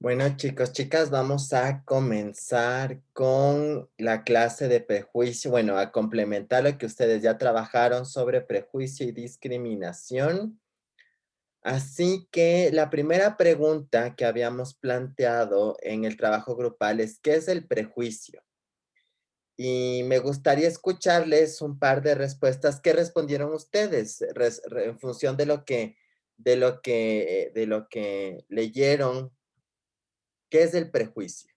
Bueno, chicos, chicas, vamos a comenzar con la clase de prejuicio. Bueno, a complementar lo que ustedes ya trabajaron sobre prejuicio y discriminación. Así que la primera pregunta que habíamos planteado en el trabajo grupal es, ¿qué es el prejuicio? Y me gustaría escucharles un par de respuestas. ¿Qué respondieron ustedes en función de lo que leyeron? ¿Qué es el prejuicio?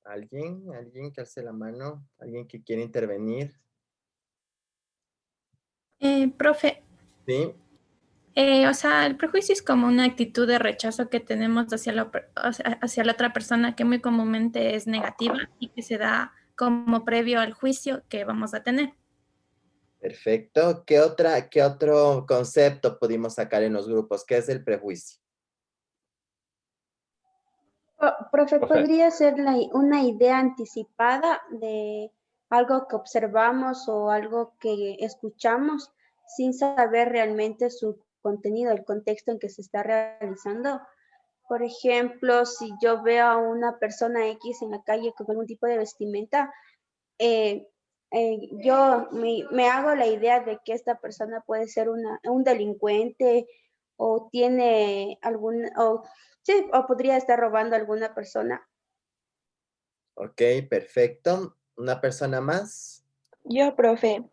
¿Alguien? ¿Alguien que alce la mano? ¿Alguien que quiere intervenir? Profe, ¿Sí? o sea, el prejuicio es como una actitud de rechazo que tenemos hacia la otra persona que muy comúnmente es negativa y que se da como previo al juicio que vamos a tener. Perfecto. ¿Qué otro concepto pudimos sacar en los grupos? ¿Qué es el prejuicio? Profe, Profe, ¿podría ser una idea anticipada de algo que observamos o algo que escuchamos sin saber realmente su contenido, el contexto en que se está realizando? Por ejemplo, si yo veo a una persona X en la calle con algún tipo de vestimenta, eh, me hago la idea de que esta persona puede ser un delincuente o tiene sí, o podría estar robando a alguna persona. Ok, perfecto. ¿Una persona más? Yo, profe,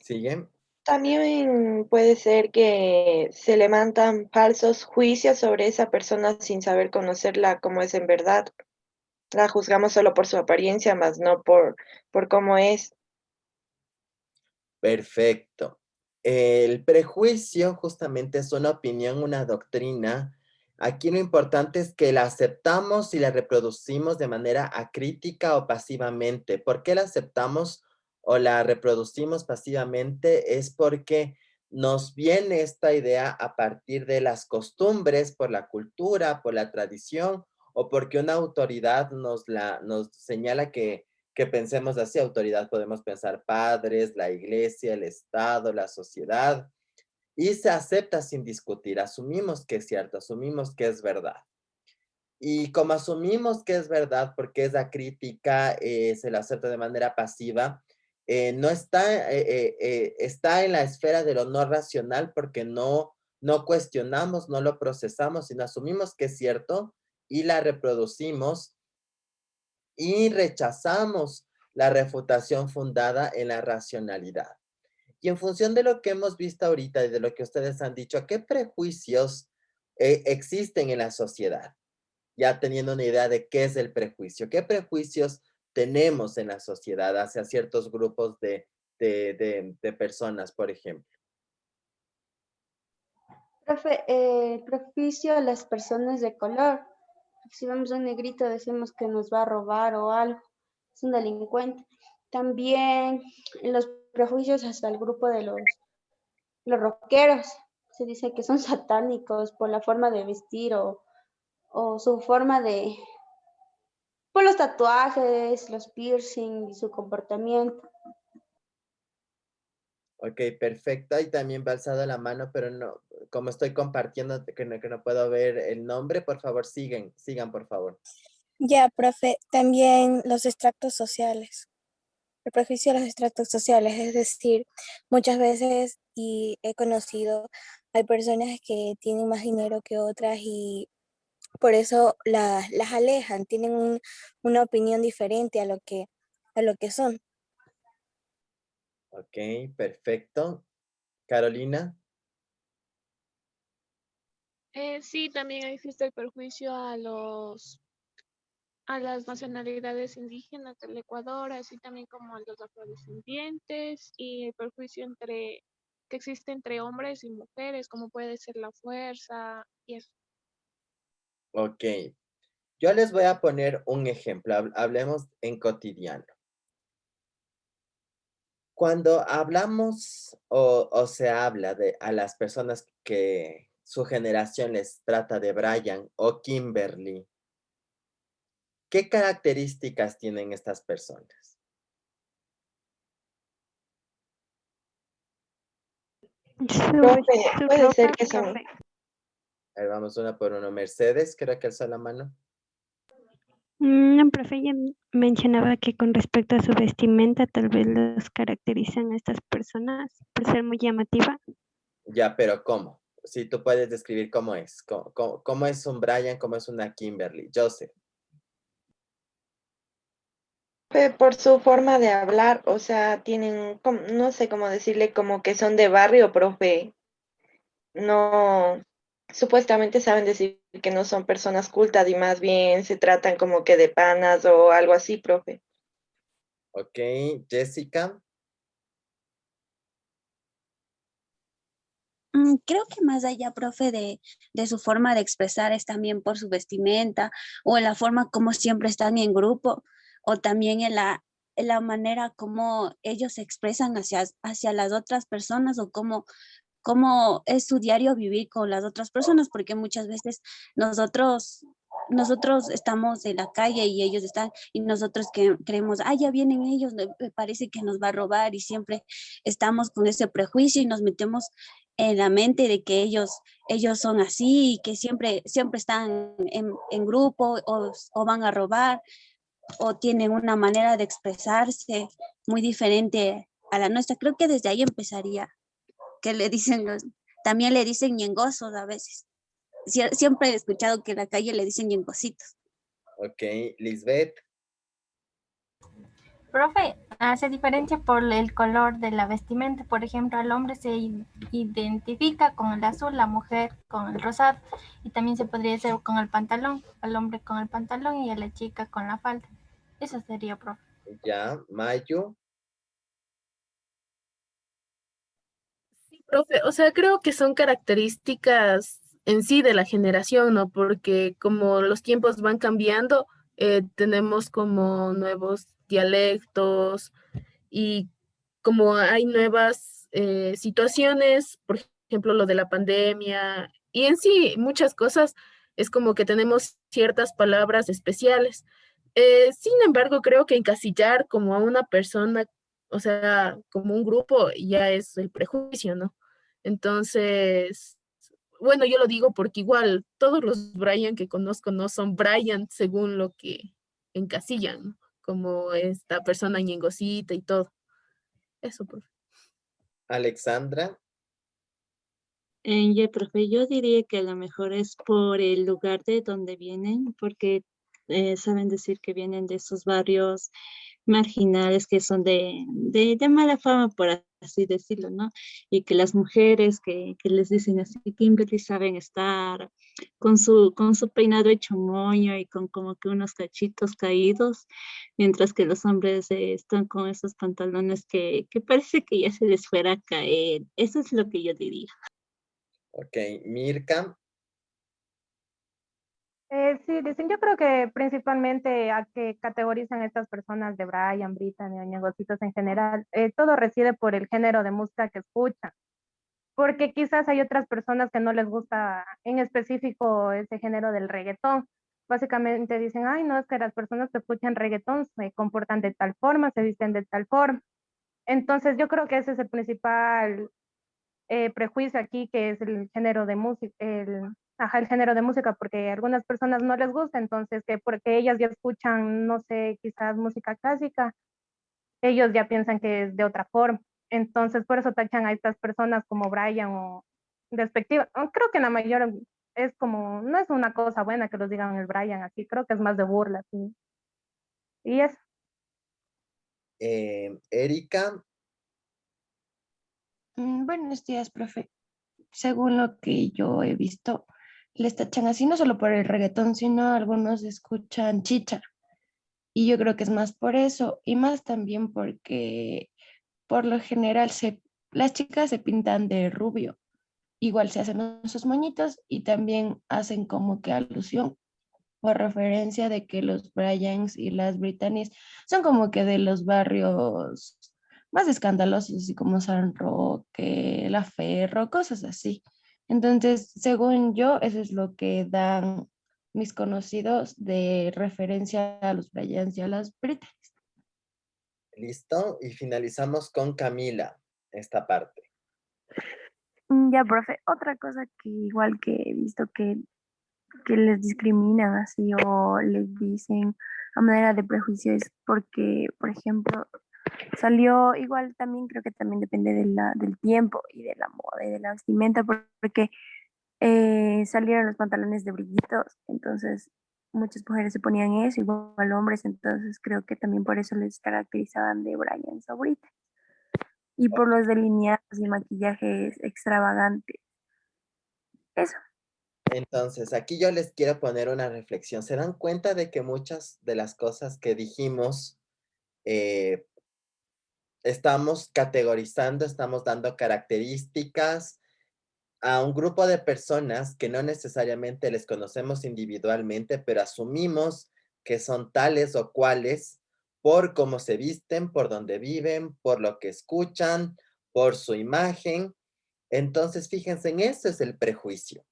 ¿Sigue? también puede ser que se levantan falsos juicios sobre esa persona sin saber conocerla como es en verdad. La juzgamos solo por su apariencia, más no por cómo es. Perfecto. El prejuicio justamente es una opinión, una doctrina. Aquí lo importante es que la aceptamos y la reproducimos de manera acrítica o pasivamente. ¿Por qué la aceptamos o la reproducimos pasivamente? Es porque nos viene esta idea a partir de las costumbres, por la cultura, por la tradición, o porque una autoridad nos señala que pensemos así, autoridad podemos pensar padres, la iglesia, el Estado, la sociedad, y se acepta sin discutir, asumimos que es cierto, asumimos que es verdad. Y como asumimos que es verdad, porque esa crítica se la acepta de manera pasiva, no está, está en la esfera de lo no racional porque no cuestionamos, no lo procesamos, sino asumimos que es cierto y la reproducimos y rechazamos la refutación fundada en la racionalidad. Y en función de lo que hemos visto ahorita y de lo que ustedes han dicho, ¿qué prejuicios existen en la sociedad? Ya teniendo una idea de qué es el prejuicio, ¿qué prejuicios tenemos en la sociedad hacia ciertos grupos de personas, por ejemplo? Profe, el prejuicio a las personas de color. Si vemos a un negrito decimos que nos va a robar o algo, es un delincuente. También los prejuicios hasta el grupo de los rockeros. Se dice que son satánicos por la forma de vestir o su forma por los tatuajes, los piercing y su comportamiento. Ok, perfecto. Y también va alzado la mano, pero no, como estoy compartiendo que no puedo ver el nombre, por favor, sigan, por favor. Ya, profe, también los extractos sociales, el prejuicio de los extractos sociales, es decir, muchas veces, y he conocido, hay personas que tienen más dinero que otras y por eso las alejan, tienen una opinión diferente a lo que son. Ok, perfecto. Carolina. Sí, también existe el perjuicio a las nacionalidades indígenas del Ecuador, así también como a los afrodescendientes, y el perjuicio que existe entre hombres y mujeres, como puede ser la fuerza y eso. Ok, yo les voy a poner un ejemplo, hablemos en cotidiano. Cuando hablamos o se habla a las personas que su generación les trata de Brian o Kimberly, ¿Qué características tienen estas personas? Profe, Su puede ser ropa, que son, profe. A ver, vamos una por uno. Mercedes, creo que alzó la mano. No, profe, ella mencionaba que con respecto a su vestimenta, tal vez los caracterizan a estas personas por ser muy llamativa. Ya, pero ¿cómo? Si tú puedes describir cómo es. ¿Cómo es un Brian? ¿Cómo es una Kimberly? Joseph. por su forma de hablar, o sea, tienen, no sé cómo decirle, como que son de barrio, profe. No, supuestamente saben decir que no son personas cultas y más bien se tratan como que de panas o algo así, profe. Ok, Jessica. Creo que más allá, profe, de su forma de expresar es también por su vestimenta o en la forma como siempre están en grupo o también en la manera como ellos se expresan hacia las otras personas o cómo es su diario vivir con las otras personas, porque muchas veces nosotros, nosotros estamos en la calle y ellos están, y nosotros que creemos, ah, ya vienen ellos, me parece que nos va a robar y siempre estamos con ese prejuicio y nos metemos en la mente de que ellos son así y que siempre están en grupo o van a robar o tienen una manera de expresarse muy diferente a la nuestra. Creo que desde ahí empezaría que le dicen también le dicen ñengosos a veces. Siempre he escuchado que en la calle le dicen ñengositos. Ok, Lisbeth. Profe, hace diferencia por el color de la vestimenta. Por ejemplo, el hombre se identifica con el azul, la mujer con el rosado. Y también se podría hacer con el pantalón, al hombre con el pantalón y a la chica con la falda. Eso sería, profe. Ya, Mayu. Sí, profe, o sea, creo que son características en sí de la generación, ¿no? Porque como los tiempos van cambiando, tenemos como nuevos dialectos y como hay nuevas situaciones, por ejemplo, lo de la pandemia y en sí muchas cosas, es como que tenemos ciertas palabras especiales. Sin embargo, creo que encasillar como a una persona, o sea, como un grupo, ya es el prejuicio, ¿no? Entonces, bueno, yo lo digo porque igual todos los Brian que conozco no son Brian según lo que encasillan, ¿no? Como esta persona ñengosita y todo. Eso, profe. Alexandra. Ya, profe, yo diría que a lo mejor es por el lugar de donde vienen, porque saben decir que vienen de esos barrios marginales que son de mala fama, por así decirlo, ¿no? Y que las mujeres que les dicen así, Kimberly, saben estar con su peinado hecho moño y con como que unos cachitos caídos, mientras que los hombres están con esos pantalones que parece que ya se les fuera a caer. Eso es lo que yo diría. Ok, Mirka. Sí, dicen, yo creo que principalmente a que categorizan estas personas de Brian, Brittany o Ñengositos en general, todo reside por el género de música que escuchan, porque quizás hay otras personas que no les gusta en específico ese género del reggaetón. Básicamente dicen, ay, no, es que las personas que escuchan reggaetón se comportan de tal forma, se visten de tal forma. Entonces yo creo que ese es el principal prejuicio aquí, que es el género de música, el género de música, porque a algunas personas no les gusta, entonces que porque ellas ya escuchan, no sé, quizás música clásica, ellos ya piensan que es de otra forma. Entonces por eso tachan a estas personas como Brian o despectiva. Creo que la mayor es como, no es una cosa buena que los digan el Brian así, creo que es más de burla, sí. Y eso. Erika. Buenos días, profe. Según lo que yo he visto, les tachan así no solo por el reggaetón, sino algunos escuchan chicha. Y yo creo que es más por eso y más también porque por lo general las chicas se pintan de rubio. Igual se hacen esos moñitos y también hacen como que alusión o referencia de que los Bryans y las Brittany's son como que de los barrios más escandalosos, así como San Roque, La Ferro, cosas así. Entonces, según yo, eso es lo que dan mis conocidos de referencia a los Bryans y a las Brittany. ¿Listo? Y finalizamos con Camila, esta parte. Ya, profe, otra cosa que igual que he visto que les discriminan así o les dicen a manera de prejuicio es porque, por ejemplo, salió igual también, creo que también depende del tiempo y de la moda y de la vestimenta, porque salieron los pantalones de brillitos, entonces muchas mujeres se ponían eso, igual hombres, entonces creo que también por eso les caracterizaban de Brian Sabrita. Y por los delineados y maquillajes extravagantes. Eso. Entonces, aquí yo les quiero poner una reflexión. ¿Se dan cuenta de que muchas de las cosas que dijimos estamos categorizando, estamos dando características a un grupo de personas que no necesariamente les conocemos individualmente, pero asumimos que son tales o cuales por cómo se visten, por dónde viven, por lo que escuchan, por su imagen? Entonces, fíjense, en eso es el prejuicio.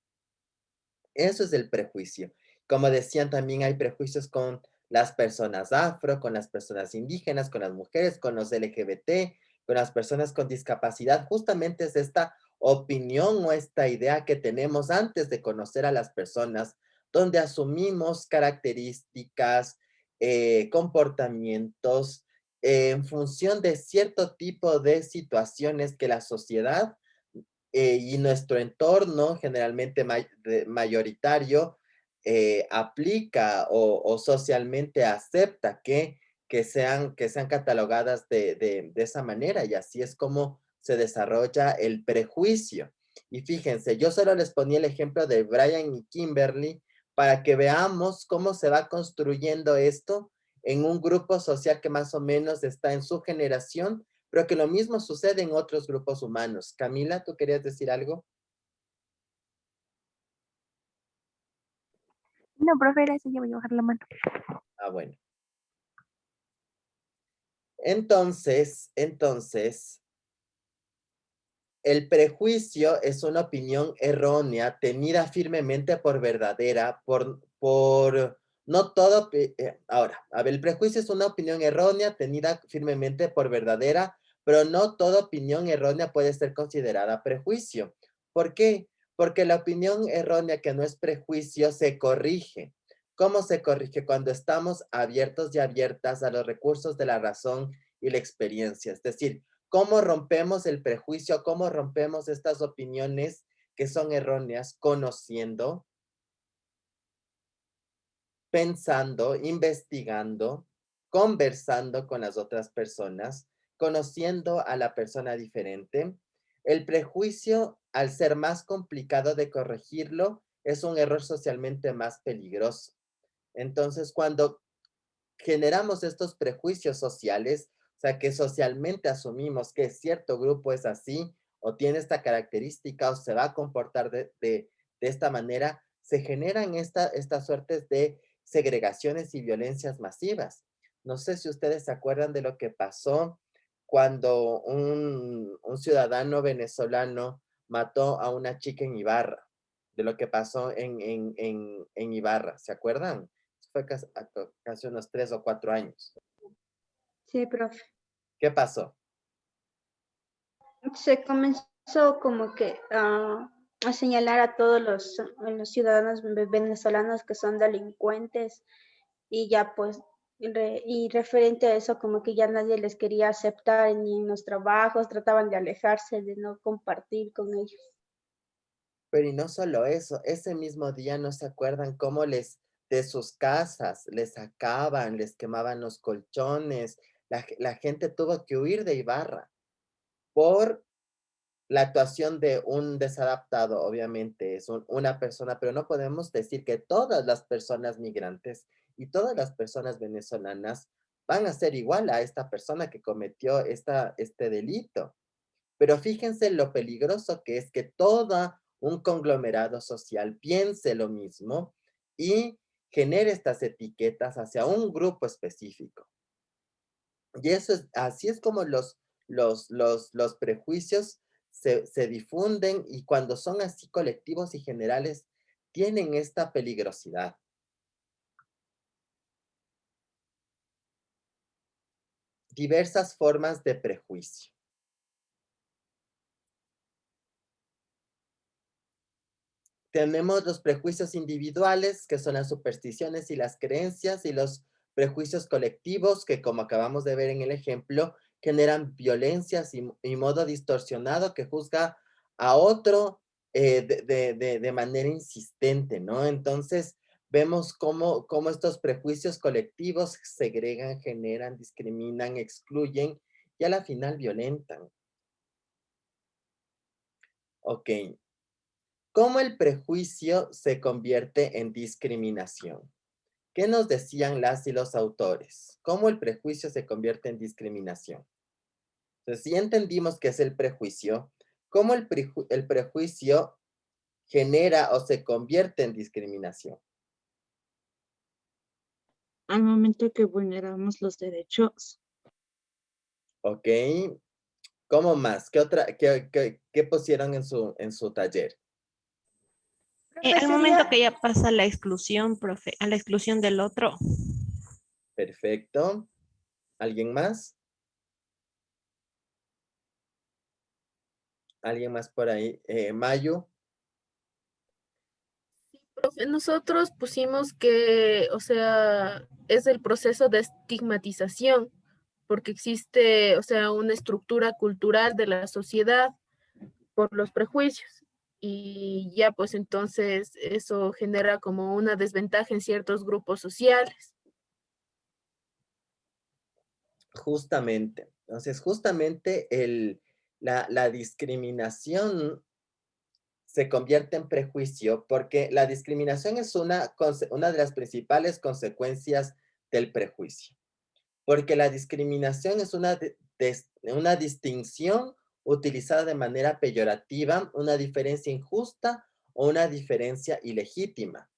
Eso es el prejuicio. Como decían, también hay prejuicios con las personas afro, con las personas indígenas, con las mujeres, con los LGBT, con las personas con discapacidad. Justamente es esta opinión o esta idea que tenemos antes de conocer a las personas, donde asumimos características, comportamientos, en función de cierto tipo de situaciones que la sociedad y nuestro entorno generalmente mayoritario aplica o socialmente acepta que sean catalogadas de esa manera, y así es como se desarrolla el prejuicio. Y fíjense, yo solo les ponía el ejemplo de Brian y Kimberly para que veamos cómo se va construyendo esto en un grupo social que más o menos está en su generación, pero que lo mismo sucede en otros grupos humanos. Camila, ¿tú querías decir algo? No, profe, era eso, yo voy a bajar la mano. Ah, bueno. Entonces, el prejuicio es una opinión errónea tenida firmemente por verdadera, no todo, ahora, a ver, el prejuicio es una opinión errónea tenida firmemente por verdadera, pero no toda opinión errónea puede ser considerada prejuicio. ¿Por qué? Porque la opinión errónea que no es prejuicio se corrige. ¿Cómo se corrige? Cuando estamos abiertos y abiertas a los recursos de la razón y la experiencia. Es decir, ¿cómo rompemos el prejuicio? ¿Cómo rompemos estas opiniones que son erróneas? Conociendo, pensando, investigando, conversando con las otras personas, conociendo a la persona diferente. El prejuicio, al ser más complicado de corregirlo, es un error socialmente más peligroso. Entonces, cuando generamos estos prejuicios sociales, o sea, que socialmente asumimos que cierto grupo es así, o tiene esta característica, o se va a comportar de esta manera, se generan estas suertes de segregaciones y violencias masivas. No sé si ustedes se acuerdan de lo que pasó cuando un ciudadano venezolano mató a una chica en Ibarra, de lo que pasó en Ibarra, ¿se acuerdan? Fue casi unos 3 o 4 años. Sí, profe. ¿Qué pasó? Se comenzó como que a señalar a todos los ciudadanos venezolanos que son delincuentes y ya pues, y referente a eso como que ya nadie les quería aceptar ni en los trabajos, trataban de alejarse, de no compartir con ellos. Pero y no solo eso, ese mismo día no se acuerdan cómo de sus casas, les sacaban, les quemaban los colchones, la gente tuvo que huir de Ibarra por la actuación de un desadaptado, obviamente, es una persona, pero no podemos decir que todas las personas migrantes y todas las personas venezolanas van a ser igual a esta persona que cometió este delito. Pero fíjense lo peligroso que es que todo un conglomerado social piense lo mismo y genere estas etiquetas hacia un grupo específico. Y así es como los prejuicios se difunden, y cuando son así colectivos y generales, tienen esta peligrosidad. diversas formas de prejuicio. Tenemos los prejuicios individuales, que son las supersticiones y las creencias, y los prejuicios colectivos, que como acabamos de ver en el ejemplo, generan violencias y modo distorsionado que juzga a otro de manera insistente, ¿no? Entonces, vemos cómo estos prejuicios colectivos segregan, generan, discriminan, excluyen y a la final violentan. Ok. ¿Cómo el prejuicio se convierte en discriminación? ¿Qué nos decían las y los autores? ¿Cómo el prejuicio se convierte en discriminación? Entonces, si entendimos qué es el prejuicio, ¿cómo el prejuicio genera o se convierte en discriminación? Al momento que vulneramos los derechos. Ok. ¿Cómo más? ¿Qué pusieron en su taller? Al momento que ya pasa la exclusión, profe, a la exclusión del otro. Perfecto. ¿Alguien más? ¿Alguien más por ahí? Mayu. Profe, nosotros pusimos que, o sea, es el proceso de estigmatización, porque existe, o sea, una estructura cultural de la sociedad por los prejuicios. Y ya, pues entonces eso genera como una desventaja en ciertos grupos sociales. Justamente. Entonces, justamente la discriminación se convierte en prejuicio porque la discriminación es una de las principales consecuencias del prejuicio. Porque la discriminación es una distinción utilizada de manera peyorativa, una diferencia injusta o una diferencia ilegítima.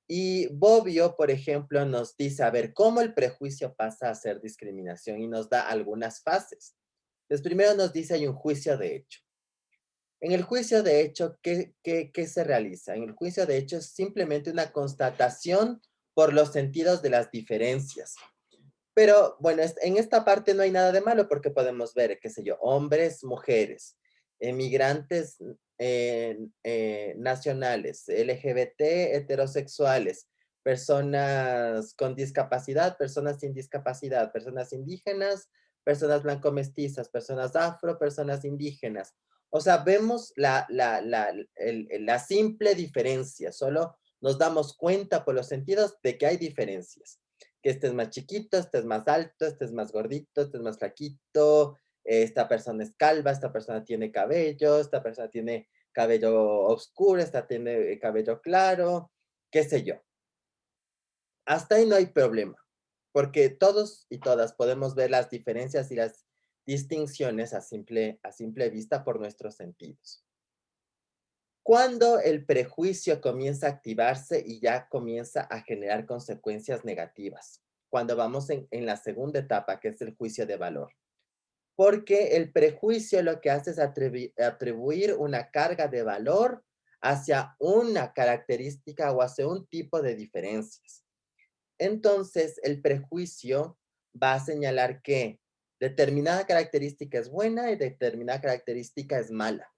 Y Bobbio, por ejemplo, nos dice, a ver, ¿cómo el prejuicio pasa a ser discriminación? Y nos da algunas fases. Entonces, primero nos dice, hay un juicio de hecho. En el juicio de hecho, ¿qué se realiza? En el juicio de hecho es simplemente una constatación por los sentidos de las diferencias. Pero, bueno, en esta parte no hay nada de malo porque podemos ver, qué sé yo, hombres, mujeres, emigrantes nacionales, LGBT, heterosexuales, personas con discapacidad, personas sin discapacidad, personas indígenas, personas blanco-mestizas, personas afro, personas indígenas. O sea, vemos la simple diferencia, solo nos damos cuenta por los sentidos de que hay diferencias. Que este es más chiquito, este es más alto, este es más gordito, este es más flaquito, esta persona es calva, esta persona tiene cabello, esta persona tiene cabello oscuro, esta tiene cabello claro, qué sé yo. Hasta ahí no hay problema, porque todos y todas podemos ver las diferencias y las distinciones a simple vista por nuestros sentidos. Cuando el prejuicio comienza a activarse y ya comienza a generar consecuencias negativas, cuando vamos en la segunda etapa, que es el juicio de valor. Porque el prejuicio lo que hace es atribuir una carga de valor hacia una característica o hacia un tipo de diferencias. Entonces, el prejuicio va a señalar que determinada característica es buena y determinada característica es mala,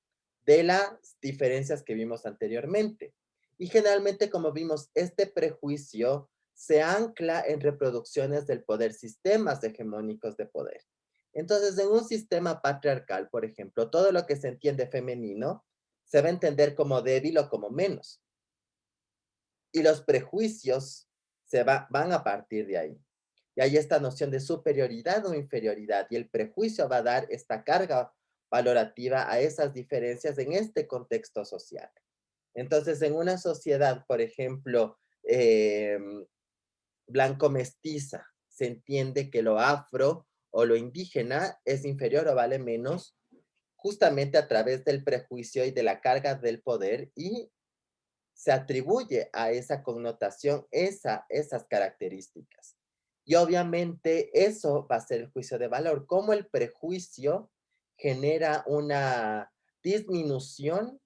de las diferencias que vimos anteriormente. Y generalmente, como vimos, este prejuicio se ancla en reproducciones del poder, sistemas hegemónicos de poder. Entonces, en un sistema patriarcal, por ejemplo, todo lo que se entiende femenino se va a entender como débil o como menos. Y los prejuicios van a partir de ahí. Y hay esta noción de superioridad o inferioridad, y el prejuicio va a dar esta carga valorativa a esas diferencias en este contexto social. Entonces, en una sociedad, por ejemplo, blanco-mestiza, se entiende que lo afro o lo indígena es inferior o vale menos, justamente a través del prejuicio y de la carga del poder, y se atribuye a esa connotación esas características. Y obviamente eso va a ser el juicio de valor, cómo el prejuicio genera una disminución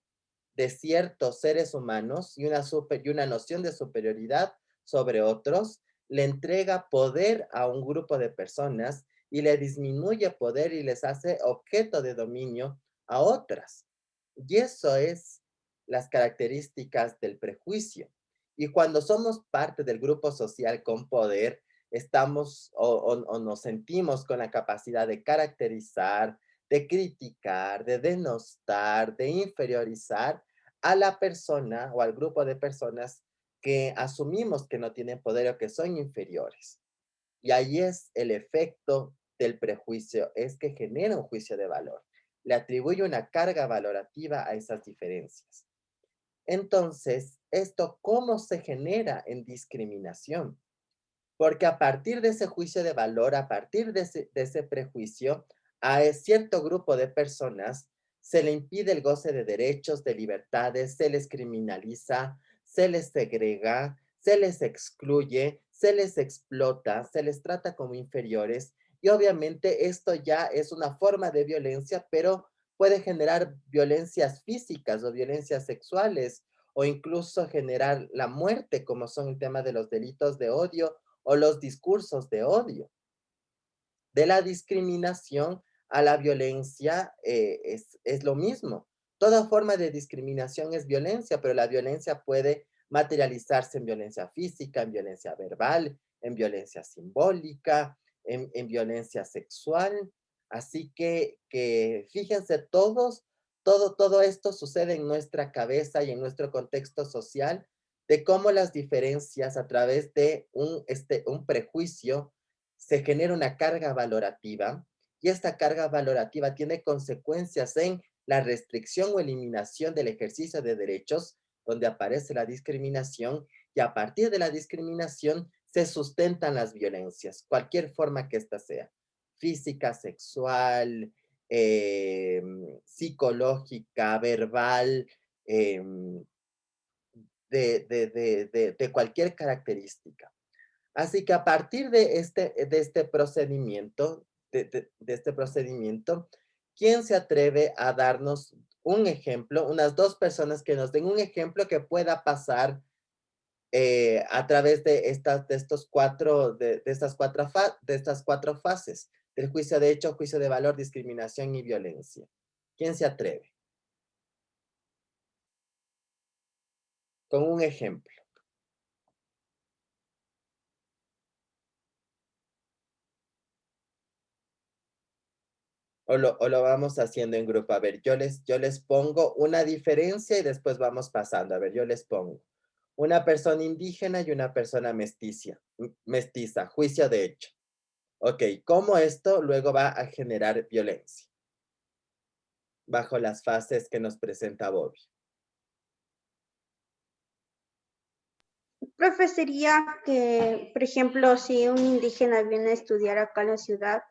de ciertos seres humanos y una noción de superioridad sobre otros, le entrega poder a un grupo de personas y le disminuye poder y les hace objeto de dominio a otras. Y eso es las características del prejuicio. Y cuando somos parte del grupo social con poder, estamos o nos sentimos con la capacidad de caracterizar, de criticar, de denostar, de inferiorizar a la persona o al grupo de personas que asumimos que no tienen poder o que son inferiores. Y ahí es el efecto del prejuicio, es que genera un juicio de valor. Le atribuye una carga valorativa a esas diferencias. Entonces, ¿esto cómo se genera en discriminación? Porque a partir de ese juicio de valor, a partir de ese prejuicio, a cierto grupo de personas se le impide el goce de derechos, de libertades, se les criminaliza, se les segrega, se les excluye, se les explota, se les trata como inferiores y obviamente esto ya es una forma de violencia, pero puede generar violencias físicas o violencias sexuales o incluso generar la muerte, como son el tema de los delitos de odio o los discursos de odio. De la discriminación a la violencia es lo mismo. Toda forma de discriminación es violencia, pero la violencia puede materializarse en violencia física, en violencia verbal, en violencia simbólica, en violencia sexual. Así que fíjense, todo esto sucede en nuestra cabeza y en nuestro contexto social, de cómo las diferencias a través de un prejuicio se genera una carga valorativa y esta carga valorativa tiene consecuencias en la restricción o eliminación del ejercicio de derechos, donde aparece la discriminación y a partir de la discriminación se sustentan las violencias, cualquier forma que ésta sea, física, sexual, psicológica, verbal, de cualquier característica. Así que a partir de este procedimiento, ¿quién se atreve a darnos un ejemplo, unas dos personas que nos den un ejemplo que pueda pasar a través de estas cuatro fases, del juicio de hecho, juicio de valor, discriminación y violencia? ¿Quién se atreve? Con un ejemplo. O lo vamos haciendo en grupo. A ver, yo les pongo una diferencia y después vamos pasando. A ver, yo les pongo una persona indígena y una persona mestiza, juicio de hecho. Ok, ¿cómo esto luego va a generar violencia? Bajo las fases que nos presenta Bobby. Profe, sería que, por ejemplo, si un indígena viene a estudiar acá en la ciudad,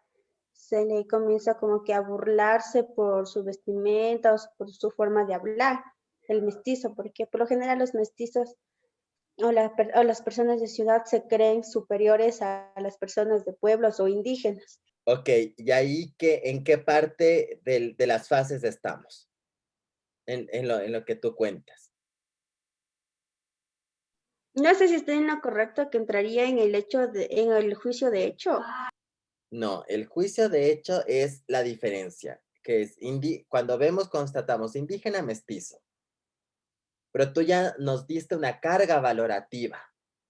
se le comienza como que a burlarse por su vestimenta o por su forma de hablar, el mestizo, porque por lo general los mestizos o las personas de ciudad se creen superiores a las personas de pueblos o indígenas. Ok, ¿y ahí en qué parte de las fases estamos? En lo que tú cuentas. No sé si estoy en lo correcto, que entraría en en el juicio de hecho. No, el juicio de hecho es la diferencia, que es cuando constatamos indígena mestizo. Pero tú ya nos diste una carga valorativa.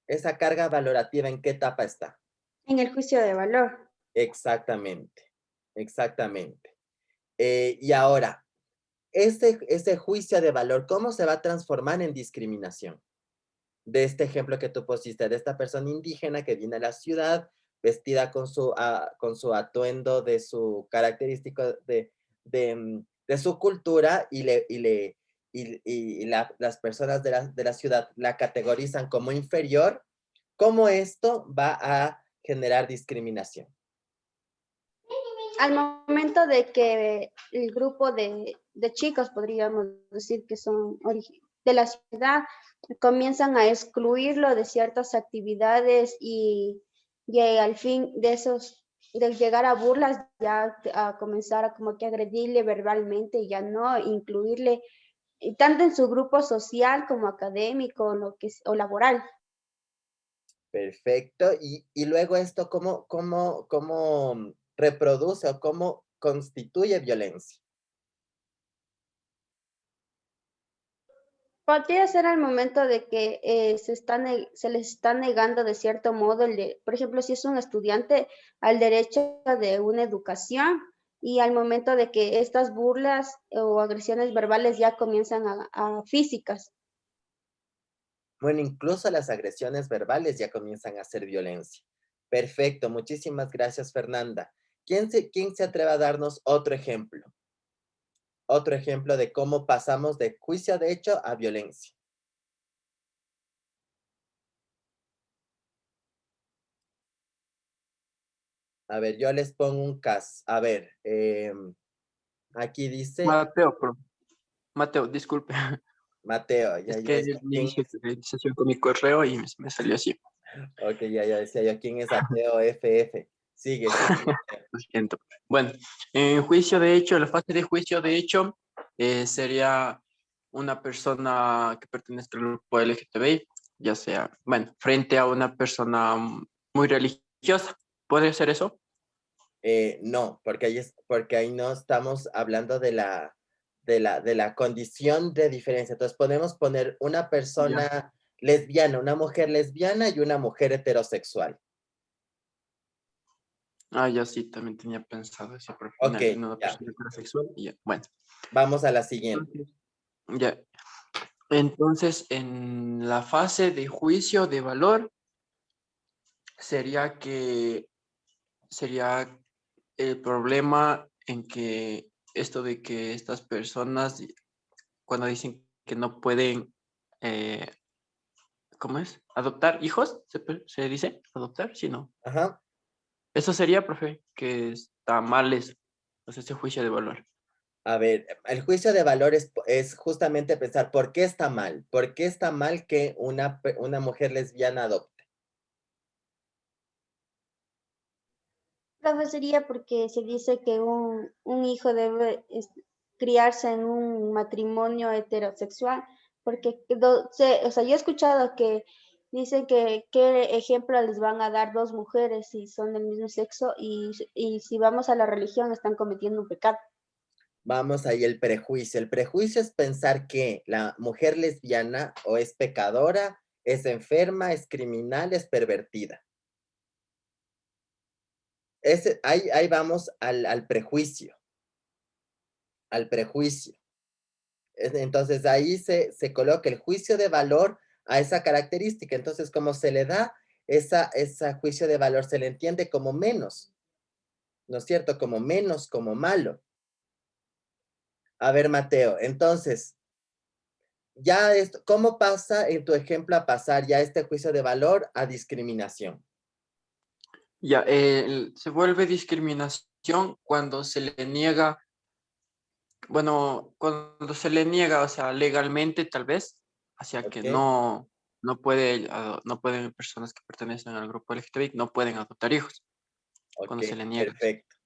¿Esa carga valorativa en qué etapa está? En el juicio de valor. Exactamente, exactamente. Y ahora, ese juicio de valor, ¿cómo se va a transformar en discriminación? De este ejemplo que tú pusiste, de esta persona indígena que viene a la ciudad, vestida con su atuendo de su característico de su cultura y las personas de la ciudad la categorizan como inferior. ¿Cómo esto va a generar discriminación? Al momento de que el grupo de chicos, podríamos decir que son de la ciudad, comienzan a excluirlo de ciertas actividades y al fin de llegar a burlas, ya a comenzar a como que agredirle verbalmente y ya no incluirle tanto en su grupo social como académico o laboral. Perfecto. Y luego esto, ¿cómo reproduce o cómo constituye violencia? Podría ser al momento de que se les está negando de cierto modo, por ejemplo, si es un estudiante, al derecho de una educación y al momento de que estas burlas o agresiones verbales ya comienzan a físicas. Bueno, incluso las agresiones verbales ya comienzan a ser violencia. Perfecto, muchísimas gracias, Fernanda. ¿Quién se atreve a darnos otro ejemplo? Otro ejemplo de cómo pasamos de juicio de hecho a violencia. A ver, yo les pongo un caso. A ver, aquí dice... Mateo, disculpe. Mateo, ya, Es ya que decía, ¿quién hice es? sesión con mi correo y me salió así. Ok, ya decía yo, ¿quién es Ateo FF? Sigue, Mateo. Lo siento. Bueno, en juicio de hecho, la fase de juicio de hecho sería una persona que pertenezca al grupo LGTBI, ya sea, bueno, frente a una persona muy religiosa. ¿Puede ser eso? No, porque ahí no estamos hablando de la condición de diferencia. Entonces podemos poner una persona lesbiana, una mujer lesbiana y una mujer heterosexual. Ah, ya sí, también tenía pensado ese Ok, profesional en una ya. persona heterosexual y ya, bueno. Vamos a la siguiente. Ya. Entonces, en la fase de juicio de valor, sería el problema en que esto de que estas personas, cuando dicen que no pueden, ¿cómo es? ¿Adoptar hijos? ¿Se dice? ¿Adoptar? Sí, no. Ajá. Eso sería, profe, que está mal eso, o sea, ese juicio de valor. A ver, el juicio de valor es justamente pensar, ¿por qué está mal? ¿Por qué está mal que una mujer lesbiana adopte? Profe, sería porque se dice que un hijo debe criarse en un matrimonio heterosexual, porque o sea, yo he escuchado que dicen que qué ejemplo les van a dar dos mujeres si son del mismo sexo y si vamos a la religión están cometiendo un pecado. Vamos ahí, el prejuicio. El prejuicio es pensar que la mujer lesbiana o es pecadora, es enferma, es criminal, es pervertida. Ahí vamos al prejuicio. Al prejuicio. Entonces ahí se coloca el juicio de valor a esa característica. Entonces, como se le da ese juicio de valor, se le entiende como menos, ¿no es cierto? Como menos, como malo. A ver, Mateo, entonces, ya esto, ¿cómo pasa en tu ejemplo a pasar ya este juicio de valor a discriminación? Ya, se vuelve discriminación cuando se le niega, bueno, cuando se le niega, o sea, legalmente tal vez, hacia que Ok. no pueden personas que pertenecen al grupo LGTBI, no pueden adoptar hijos, Ok, cuando se le niega. perfecto,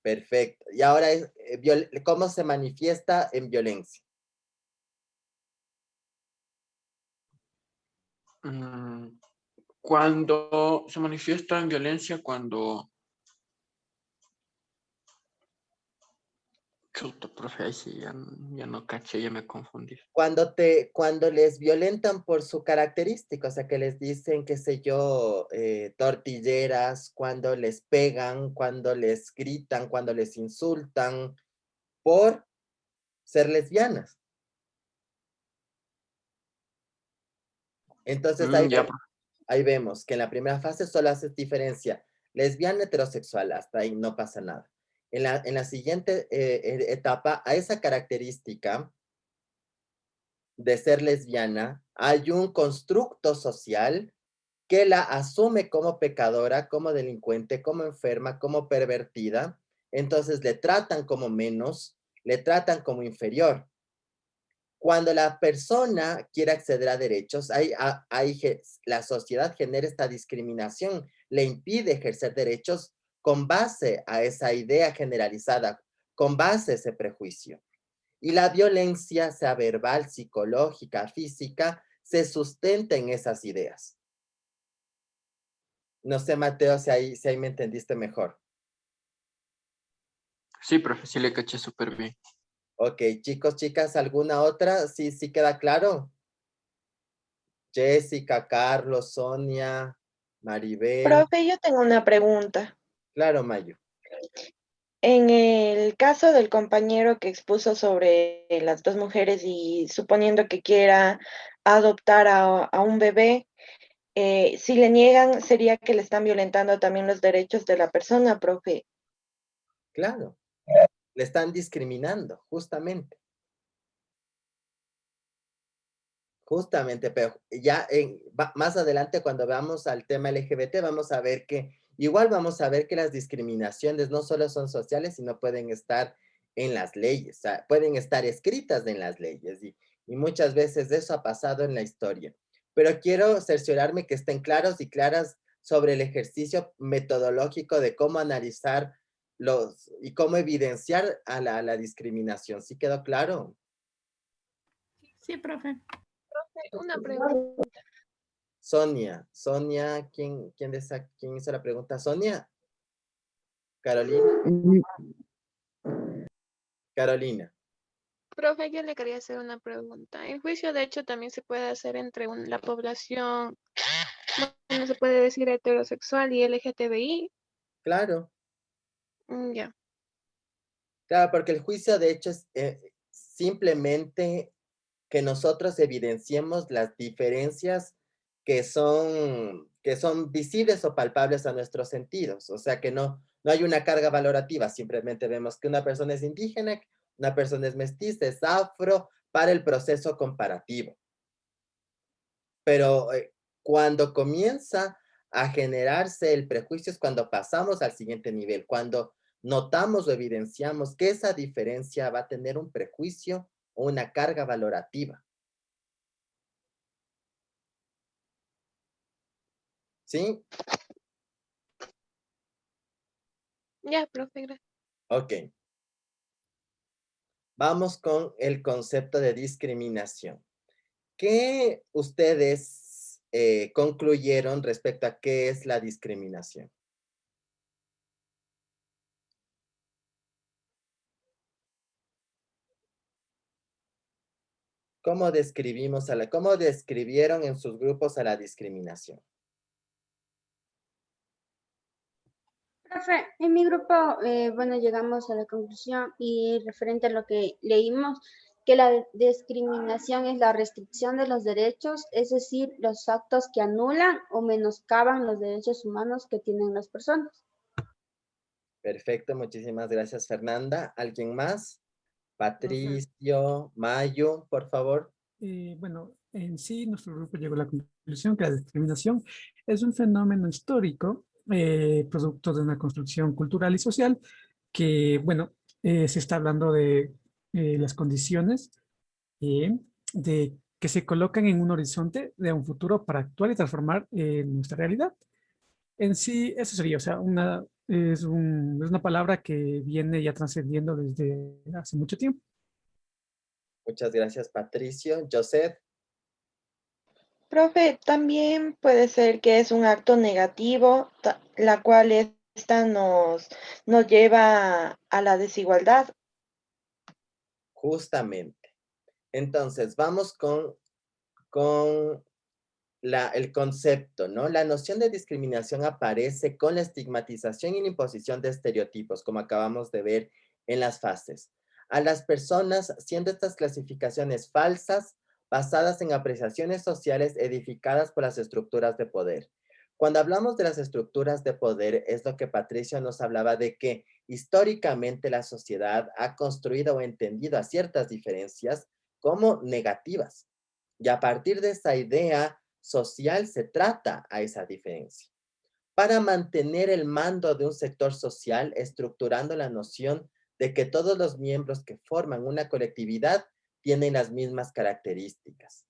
perfecto. Y ahora, ¿cómo se manifiesta en violencia? Cuando se manifiesta en violencia, Chuta, profe, ahí sí, ya no caché, ya me confundí. Cuando les violentan por su característica, o sea, que les dicen, qué sé yo, tortilleras, cuando les pegan, cuando les gritan, cuando les insultan por ser lesbianas. Entonces Ya, ahí vemos que en la primera fase solo haces diferencia lesbiana, heterosexual, hasta ahí no pasa nada. En la siguiente etapa, a esa característica de ser lesbiana, hay un constructo social que la asume como pecadora, como delincuente, como enferma, como pervertida. Entonces le tratan como menos, le tratan como inferior. Cuando la persona quiere acceder a derechos, la sociedad genera esta discriminación, le impide ejercer derechos con base a esa idea generalizada, con base a ese prejuicio. Y la violencia, sea verbal, psicológica, física, se sustenta en esas ideas. No sé, Mateo, si ahí me entendiste mejor. Sí, profe, sí le caché súper bien. Ok, chicos, chicas, ¿alguna otra? Sí, sí queda claro. Jessica, Carlos, Sonia, Maribel. Profe, yo tengo una pregunta. Claro, Mayo. En el caso del compañero que expuso sobre las dos mujeres y suponiendo que quiera adoptar a un bebé, si le niegan, sería que le están violentando también los derechos de la persona, profe. Claro, le están discriminando, justamente. Justamente, pero ya más adelante cuando vamos al tema LGBT vamos a ver que, igual vamos a ver que las discriminaciones no solo son sociales, sino pueden estar en las leyes, o sea, pueden estar escritas en las leyes y muchas veces eso ha pasado en la historia. Pero quiero cerciorarme que estén claros y claras sobre el ejercicio metodológico de cómo analizar y cómo evidenciar a la discriminación. ¿Sí quedó claro? Sí, profe. Una pregunta. Sonia, ¿quién hizo la pregunta? Sonia. Carolina. Carolina. Profe, yo le quería hacer una pregunta. El juicio, de hecho, también se puede hacer entre la población, no se puede decir heterosexual y LGTBI. Claro. Ya. Claro, porque el juicio de hecho es simplemente que nosotros evidenciemos las diferencias que son visibles o palpables a nuestros sentidos. O sea, que no hay una carga valorativa, simplemente vemos que una persona es indígena, una persona es mestiza, es afro, para el proceso comparativo. Pero cuando comienza a generarse el prejuicio es cuando pasamos al siguiente nivel, cuando notamos o evidenciamos que esa diferencia va a tener un prejuicio o una carga valorativa. ¿Sí? Ya, profe, gracias. Ok. Vamos con el concepto de discriminación. ¿Qué ustedes concluyeron respecto a qué es la discriminación? ¿Cómo describieron en sus grupos a la discriminación? Profe, en mi grupo, bueno, llegamos a la conclusión y referente a lo que leímos, que la discriminación es la restricción de los derechos, es decir, los actos que anulan o menoscaban los derechos humanos que tienen las personas. Perfecto, muchísimas gracias, Fernanda. ¿Alguien más? Profe, Patricio, Mayo, por favor. bueno, en sí nuestro grupo llegó a la conclusión que la discriminación es un fenómeno histórico, producto de una construcción cultural y social que, bueno, se está hablando de las condiciones de que se colocan en un horizonte de un futuro para actuar y transformar nuestra realidad. En sí, eso sería, o sea, es una palabra que viene ya trascendiendo desde hace mucho tiempo. Muchas gracias, Patricio. Joseph. Profe, también puede ser que es un acto negativo, la cual esta nos lleva a la desigualdad. Justamente. Entonces, vamos con el concepto, ¿no? La noción de discriminación aparece con la estigmatización y la imposición de estereotipos, como acabamos de ver en las fases. A las personas, siendo estas clasificaciones falsas, basadas en apreciaciones sociales edificadas por las estructuras de poder. Cuando hablamos de las estructuras de poder, es lo que Patricio nos hablaba de que históricamente la sociedad ha construido o entendido a ciertas diferencias como negativas. Y a partir de esa idea social se trata a esa diferencia. Para mantener el mando de un sector social, estructurando la noción de que todos los miembros que forman una colectividad tienen las mismas características.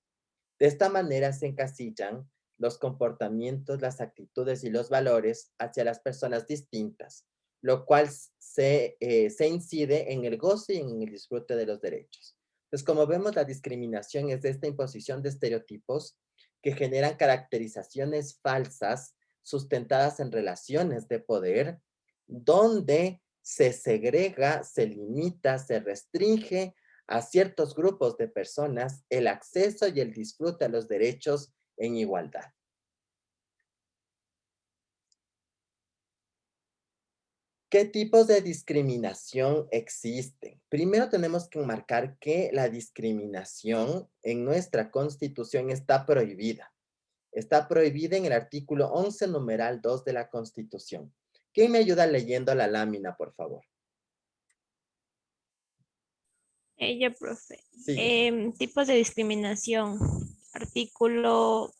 De esta manera se encasillan los comportamientos, las actitudes y los valores hacia las personas distintas, lo cual se incide en el goce y en el disfrute de los derechos. Entonces, como vemos, la discriminación es de esta imposición de estereotipos que generan caracterizaciones falsas sustentadas en relaciones de poder, donde se segrega, se limita, se restringe a ciertos grupos de personas el acceso y el disfrute a los derechos en igualdad. ¿Qué tipos de discriminación existen? Primero tenemos que enmarcar que la discriminación en nuestra Constitución está prohibida. Está prohibida en el artículo 11, numeral 2 de la Constitución. ¿Quién me ayuda leyendo la lámina, por favor? Ella, profe. Sí. Tipos de discriminación. Artículo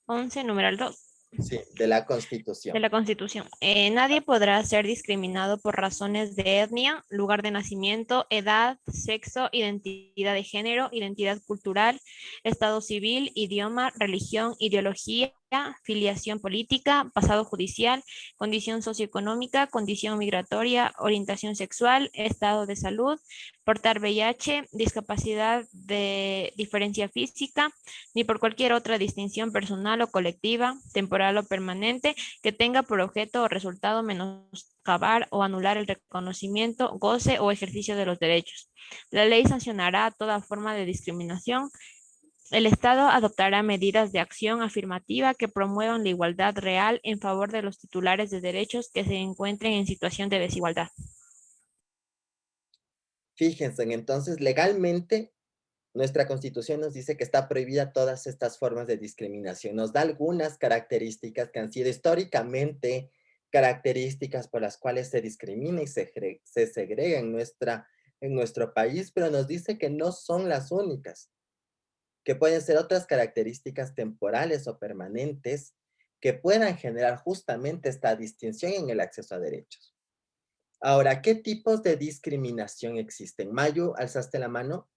11, numeral 2. Sí, de la Constitución. De la Constitución. Nadie podrá ser discriminado por razones de etnia, lugar de nacimiento, edad, sexo, identidad de género, identidad cultural, estado civil, idioma, religión, ideología, filiación política, pasado judicial, condición socioeconómica, condición migratoria, orientación sexual, estado de salud, portar VIH, discapacidad de diferencia física, ni por cualquier otra distinción personal o colectiva, temporal o permanente, que tenga por objeto o resultado menoscabar o anular el reconocimiento, goce o ejercicio de los derechos. La ley sancionará toda forma de discriminación. El Estado adoptará medidas de acción afirmativa que promuevan la igualdad real en favor de los titulares de derechos que se encuentren en situación de desigualdad. Fíjense, entonces legalmente nuestra Constitución nos dice que está prohibida todas estas formas de discriminación. Nos da algunas características que han sido históricamente características por las cuales se discrimina y se segrega en nuestro país, pero nos dice que no son las únicas, que pueden ser otras características temporales o permanentes que puedan generar justamente esta distinción en el acceso a derechos. Ahora, ¿qué tipos de discriminación existen? Mayu, ¿alzaste la mano?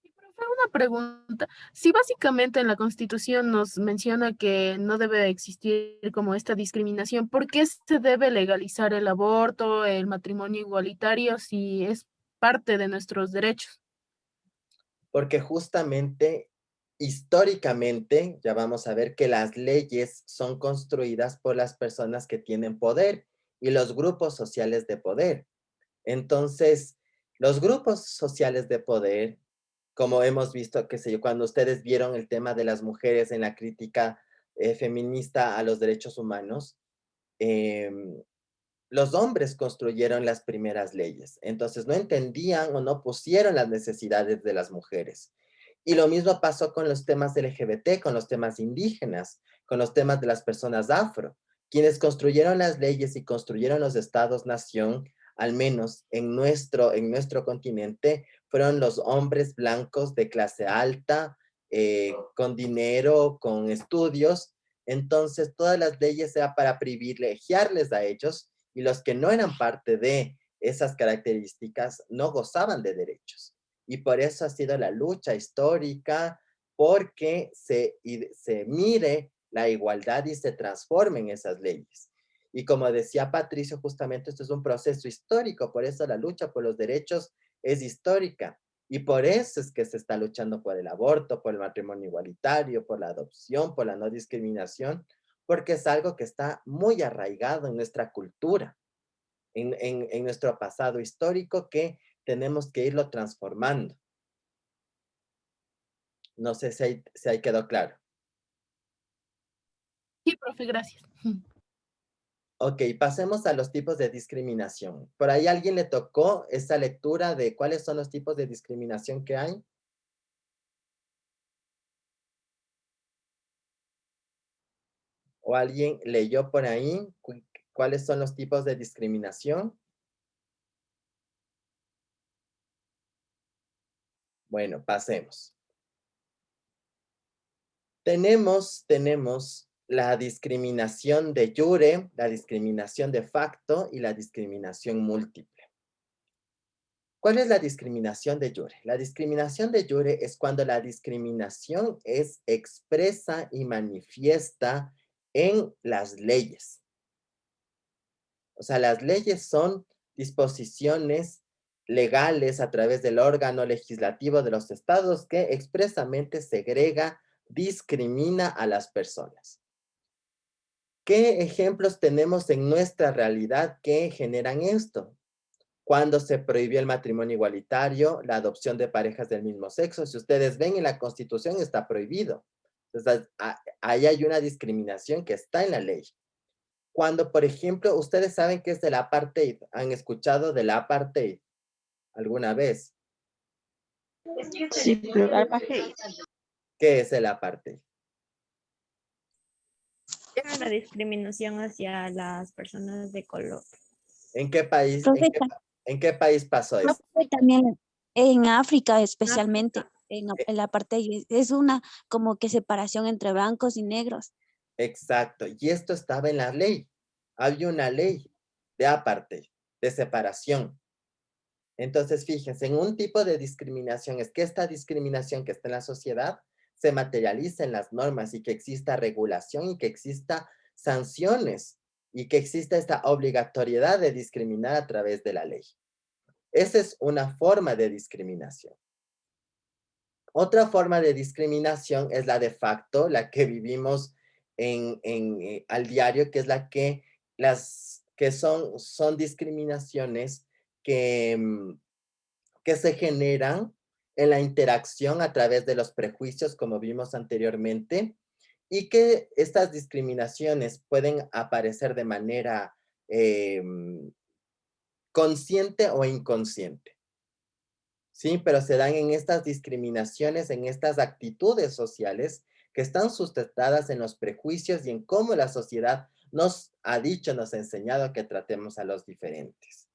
Una pregunta. Si básicamente en la Constitución nos menciona que no debe existir como esta discriminación, ¿por qué se debe legalizar el aborto, el matrimonio igualitario, si es parte de nuestros derechos? Porque justamente, históricamente, ya vamos a ver que las leyes son construidas por las personas que tienen poder y los grupos sociales de poder. Entonces, los grupos sociales de poder, como hemos visto, qué sé yo, cuando ustedes vieron el tema de las mujeres en la crítica feminista a los derechos humanos, los hombres construyeron las primeras leyes. Entonces no entendían o no pusieron las necesidades de las mujeres. Y lo mismo pasó con los temas LGBT, con los temas indígenas, con los temas de las personas afro. Quienes construyeron las leyes y construyeron los estados-nación, al menos en nuestro continente, fueron los hombres blancos de clase alta, con dinero, con estudios. Entonces todas las leyes eran para privilegiarles a ellos, y los que no eran parte de esas características no gozaban de derechos. Y por eso ha sido la lucha histórica, porque se mire la igualdad y se transformen esas leyes. Y como decía Patricio, justamente esto es un proceso histórico, por eso la lucha por los derechos es histórica. Y por eso es que se está luchando por el aborto, por el matrimonio igualitario, por la adopción, por la no discriminación, porque es algo que está muy arraigado en nuestra cultura, en nuestro pasado histórico, que tenemos que irlo transformando. No sé si ahí quedó claro. Sí, profe, gracias. Ok, pasemos a los tipos de discriminación. ¿Por ahí a alguien le tocó esa lectura de cuáles son los tipos de discriminación que hay? ¿O alguien leyó por ahí cuáles son los tipos de discriminación? Bueno, pasemos. Tenemos la discriminación de jure, la discriminación de facto y la discriminación múltiple. ¿Cuál es la discriminación de jure? La discriminación de jure es cuando la discriminación es expresa y manifiesta en las leyes. O sea, las leyes son disposiciones legales a través del órgano legislativo de los estados que expresamente segrega, discrimina a las personas. ¿Qué ejemplos tenemos en nuestra realidad que generan esto? Cuando se prohibió el matrimonio igualitario, la adopción de parejas del mismo sexo, si ustedes ven en la Constitución está prohibido. Entonces, ahí hay una discriminación que está en la ley. Cuando, por ejemplo, ustedes saben qué es el apartheid, ¿han escuchado del apartheid alguna vez? Sí, pero apartheid. ¿Qué es el apartheid? Es una discriminación hacia las personas de color. ¿En qué país, Profe, en qué país pasó eso? profe, también en África especialmente, en la parte, es una como que separación entre blancos y negros. Exacto, y esto estaba en la ley. Había una ley de apartheid, de separación. Entonces, fíjense, en un tipo de discriminación es que esta discriminación que está en la sociedad se materializa en las normas y que exista regulación y que exista sanciones y que exista esta obligatoriedad de discriminar a través de la ley. Esa es una forma de discriminación. Otra forma de discriminación es la de facto, la que vivimos al diario, que es la que son discriminaciones que se generan en la interacción a través de los prejuicios, como vimos anteriormente, y que estas discriminaciones pueden aparecer de manera consciente o inconsciente. Sí, pero se dan en estas discriminaciones, en estas actitudes sociales que están sustentadas en los prejuicios y en cómo la sociedad nos ha dicho, nos ha enseñado que tratemos a los diferentes.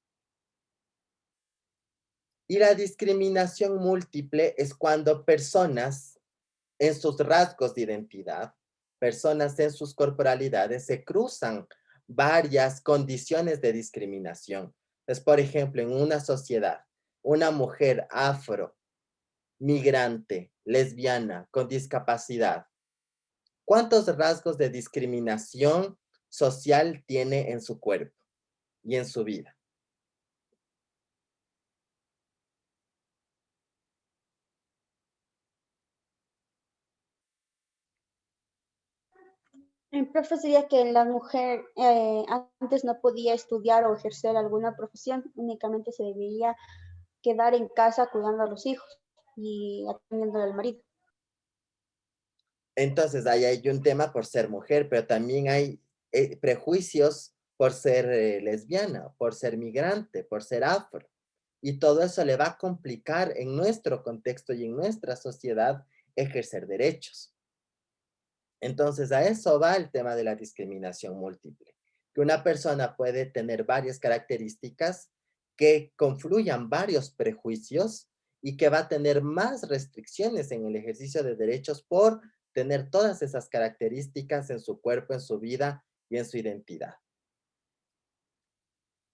Y la discriminación múltiple es cuando personas en sus rasgos de identidad, personas en sus corporalidades, se cruzan varias condiciones de discriminación. Entonces, por ejemplo, en una sociedad, una mujer afro, migrante, lesbiana, con discapacidad, ¿cuántos rasgos de discriminación social tiene en su cuerpo y en su vida? El profe sería que la mujer antes no podía estudiar o ejercer alguna profesión, únicamente se debería quedar en casa cuidando a los hijos y atendiendo al marido. Entonces, ahí hay un tema por ser mujer, pero también hay prejuicios por ser lesbiana, por ser migrante, por ser afro. Y todo eso le va a complicar en nuestro contexto y en nuestra sociedad ejercer derechos. Entonces, a eso va el tema de la discriminación múltiple. Que una persona puede tener varias características que confluyan varios prejuicios y que va a tener más restricciones en el ejercicio de derechos por tener todas esas características en su cuerpo, en su vida y en su identidad.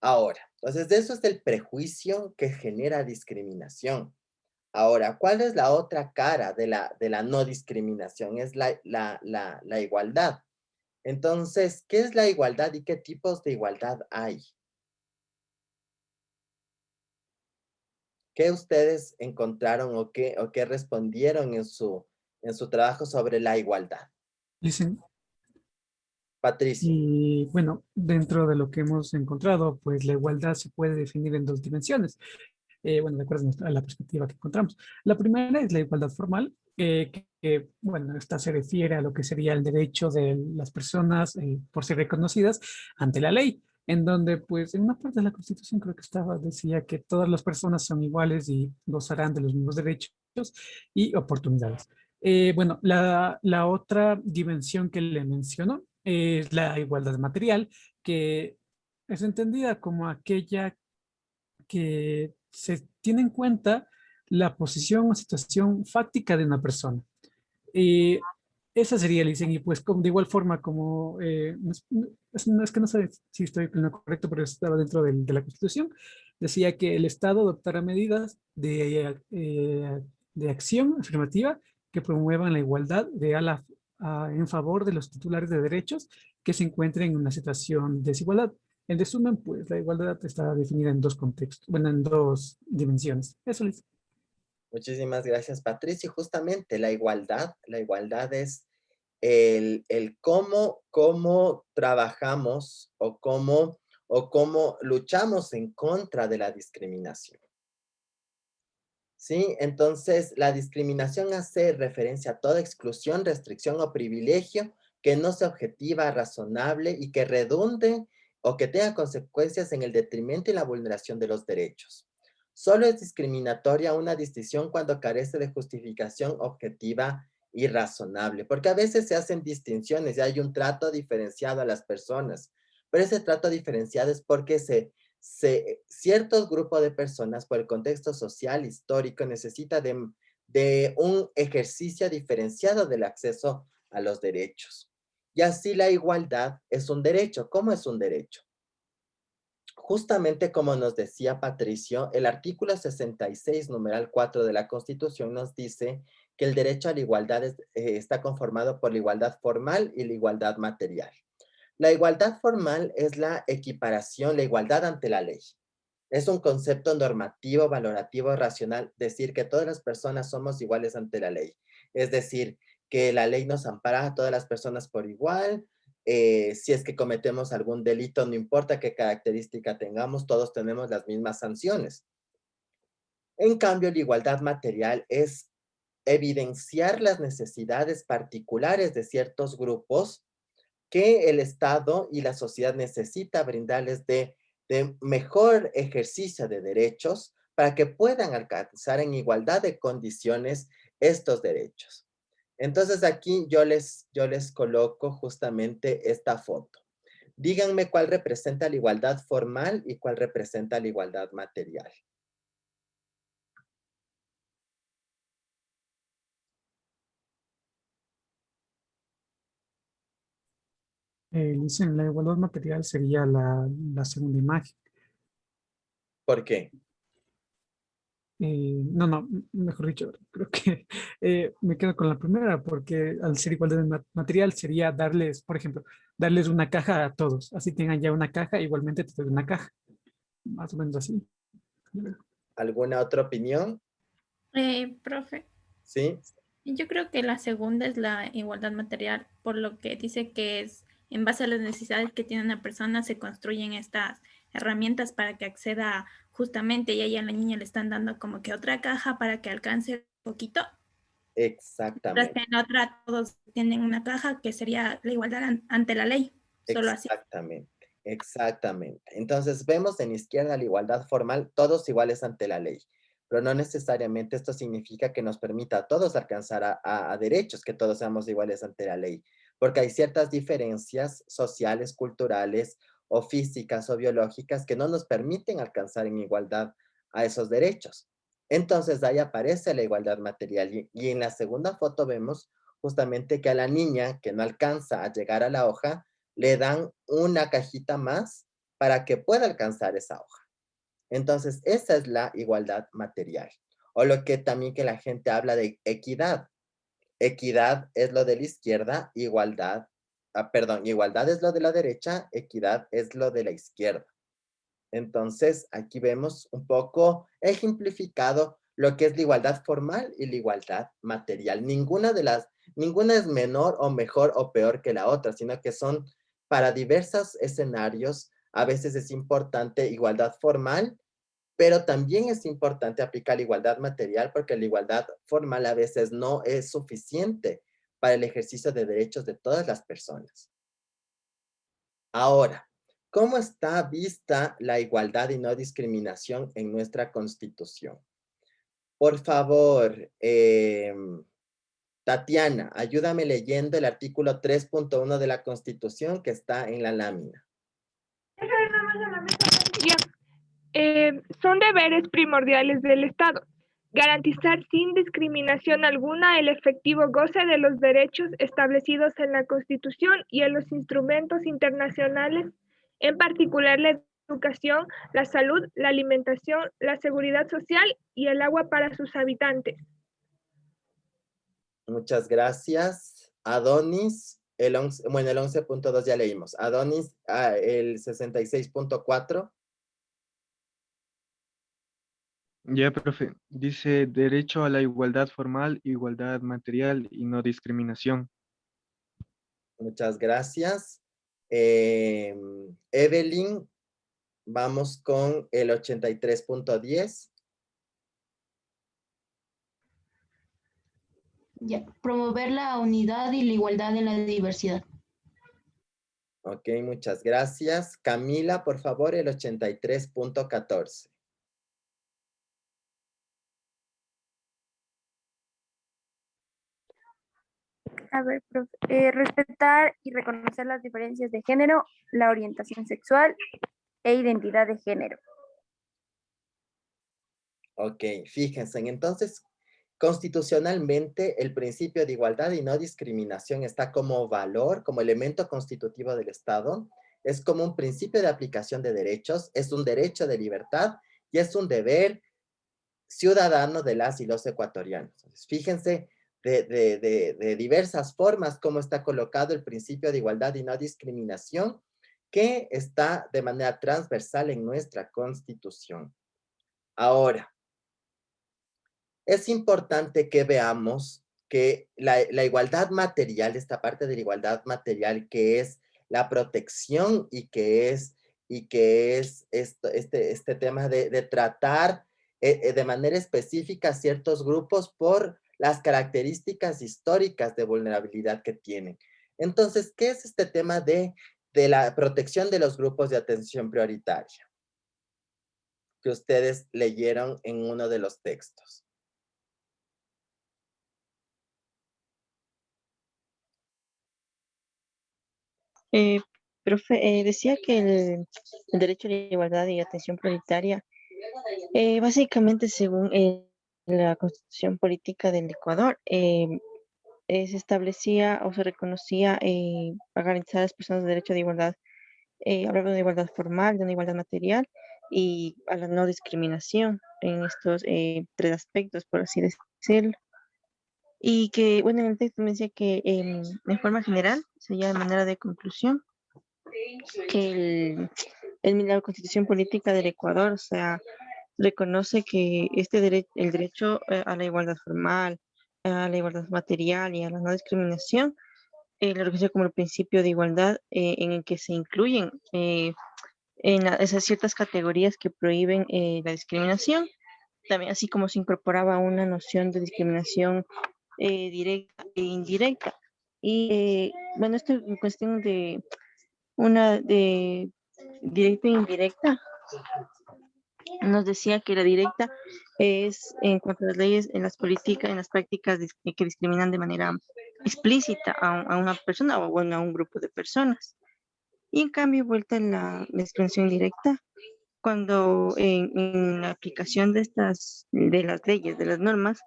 Ahora, entonces eso es el prejuicio que genera discriminación. Ahora, ¿cuál es la otra cara de la no discriminación? Es la igualdad. Entonces, ¿qué es la igualdad y qué tipos de igualdad hay? ¿Qué ustedes encontraron o qué respondieron en su trabajo sobre la igualdad? Dicen, Patricio. y bueno, dentro de lo que hemos encontrado, pues la igualdad se puede definir en dos dimensiones. Bueno, de acuerdo a la perspectiva que encontramos. La primera es la igualdad formal, bueno, esta se refiere a lo que sería el derecho de las personas por ser reconocidas ante la ley, en donde pues en una parte de la Constitución creo que decía que todas las personas son iguales y gozarán de los mismos derechos y oportunidades. Bueno, la otra dimensión que le menciono es la igualdad material, que es entendida como aquella que se tiene en cuenta la posición o situación fáctica de una persona. Esa sería el diseño, y pues de igual forma como, es que no sé si estoy en lo correcto, pero estaba dentro de la Constitución, decía que el Estado adoptará medidas de acción afirmativa que promuevan la igualdad real en favor de los titulares de derechos que se encuentren en una situación de desigualdad. En resumen, pues la igualdad está definida en dos contextos, bueno, en dos dimensiones. Eso es. Muchísimas gracias, Patricio. Justamente la igualdad es el cómo trabajamos o cómo luchamos en contra de la discriminación. ¿Sí? Entonces, la discriminación hace referencia a toda exclusión, restricción o privilegio que no sea objetiva, razonable y que redunde o que tenga consecuencias en el detrimento y la vulneración de los derechos. Solo es discriminatoria una distinción cuando carece de justificación objetiva y razonable, porque a veces se hacen distinciones y hay un trato diferenciado a las personas, pero ese trato diferenciado es porque ciertos grupos de personas por el contexto social, histórico, necesita de un ejercicio diferenciado del acceso a los derechos. Y así la igualdad es un derecho. ¿Cómo es un derecho? Justamente como nos decía Patricio, el artículo 66, numeral 4 de la Constitución nos dice que el derecho a la igualdad está conformado por la igualdad formal y la igualdad material. La igualdad formal es la equiparación, la igualdad ante la ley. Es un concepto normativo, valorativo, racional, decir que todas las personas somos iguales ante la ley. Es decir, que la ley nos ampara a todas las personas por igual. Si es que cometemos algún delito, no importa qué característica tengamos, todos tenemos las mismas sanciones. En cambio, la igualdad material es evidenciar las necesidades particulares de ciertos grupos que el Estado y la sociedad necesita brindarles de mejor ejercicio de derechos para que puedan alcanzar en igualdad de condiciones estos derechos. Entonces aquí yo les coloco justamente esta foto. Díganme cuál representa la igualdad formal y cuál representa la igualdad material. Dicen, la igualdad material sería la segunda imagen. ¿Por qué? No, mejor dicho, creo que me quedo con la primera, porque al ser igualdad material sería darles, por ejemplo, darles una caja a todos. Así tengan ya una caja, igualmente te doy una caja. Más o menos así. ¿Alguna otra opinión? Profe, ¿Sí? yo creo que la segunda es la igualdad material, por lo que dice que es en base a las necesidades que tiene una persona se construyen estas herramientas para que acceda justamente y ahí a la niña le están dando como que otra caja para que alcance un poquito. Mientras que Exactamente. en otra todos tienen una caja que sería la igualdad ante la ley, solo así. Exactamente, exactamente. Entonces vemos en izquierda la igualdad formal, todos iguales ante la ley, pero no necesariamente esto significa que nos permita a todos alcanzar a derechos, que todos seamos iguales ante la ley, porque hay ciertas diferencias sociales, culturales o físicas o biológicas que no nos permiten alcanzar en igualdad a esos derechos. Entonces ahí aparece la igualdad material y en la segunda foto vemos justamente que a la niña que no alcanza a llegar a la hoja, le dan una cajita más para que pueda alcanzar esa hoja. Entonces, esa es la igualdad material. O lo que también que la gente habla de equidad. Equidad es lo de la izquierda, igualdad es lo de la derecha, equidad es lo de la izquierda. Entonces, aquí vemos un poco ejemplificado lo que es la igualdad formal y la igualdad material. Ninguna es menor o mejor o peor que la otra, sino que son para diversos escenarios. A veces es importante igualdad formal, pero también es importante aplicar la igualdad material porque la igualdad formal a veces no es suficiente para el ejercicio de derechos de todas las personas. Ahora, ¿cómo está vista la igualdad y no discriminación en nuestra Constitución? Por favor, Tatiana, ayúdame leyendo el artículo 3.1 de la Constitución que está en la lámina. Son deberes primordiales del Estado. Garantizar sin discriminación alguna el efectivo goce de los derechos establecidos en la Constitución y en los instrumentos internacionales, en particular la educación, la salud, la alimentación, la seguridad social y el agua para sus habitantes. Muchas gracias. Adonis, el 11.2 ya leímos. Adonis, el 66.4. Ya, profe. Dice derecho a la igualdad formal, igualdad material y no discriminación. Muchas gracias. Evelyn, vamos con el 83.10. Ya, promover la unidad y la igualdad en la diversidad. Ok, muchas gracias. Camila, por favor, el 83.14. A ver, profe, respetar y reconocer las diferencias de género, la orientación sexual e identidad de género. Ok, fíjense, entonces, constitucionalmente, el principio de igualdad y no discriminación está como valor, como elemento constitutivo del Estado, es como un principio de aplicación de derechos, es un derecho de libertad y es un deber ciudadano de las y los ecuatorianos. Entonces, fíjense de diversas formas cómo está colocado el principio de igualdad y no discriminación, que está de manera transversal en nuestra Constitución. Ahora, es importante que veamos que la igualdad material, esta parte de la igualdad material, que es la protección y que es este tema de tratar de manera específica a ciertos grupos por las características históricas de vulnerabilidad que tienen. Entonces, ¿qué es este tema de la protección de los grupos de atención prioritaria que ustedes leyeron en uno de los textos? Profe, decía que el derecho a la igualdad y atención prioritaria, básicamente según la Constitución Política del Ecuador, se establecía o se reconocía a garantizar a las personas el derecho de igualdad, hablaba de una igualdad formal, de una igualdad material y a la no discriminación en estos tres aspectos, por así decirlo. Y que, bueno, en el texto me decía que de forma general, sería de manera de conclusión, que la Constitución Política del Ecuador, o sea, reconoce que el derecho a la igualdad formal, a la igualdad material y a la no discriminación, lo reconoce como el principio de igualdad en el que se incluyen esas ciertas categorías que prohíben la discriminación, también así como se incorporaba una noción de discriminación directa e indirecta. Y bueno, esto en cuestión de una de directa e indirecta, nos decía que la directa es en cuanto a las leyes, en las políticas, en las prácticas que discriminan de manera explícita a una persona o bueno, a un grupo de personas. Y en cambio, vuelta en la discriminación directa, cuando en la aplicación de las leyes, de las normas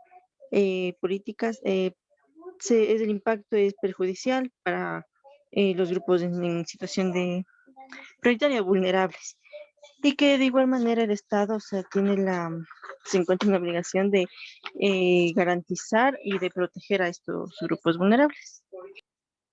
políticas, el impacto es perjudicial para los grupos en situación de prioritaria vulnerables. Y que de igual manera el Estado, o sea, se encuentra en la obligación de garantizar y de proteger a estos grupos vulnerables.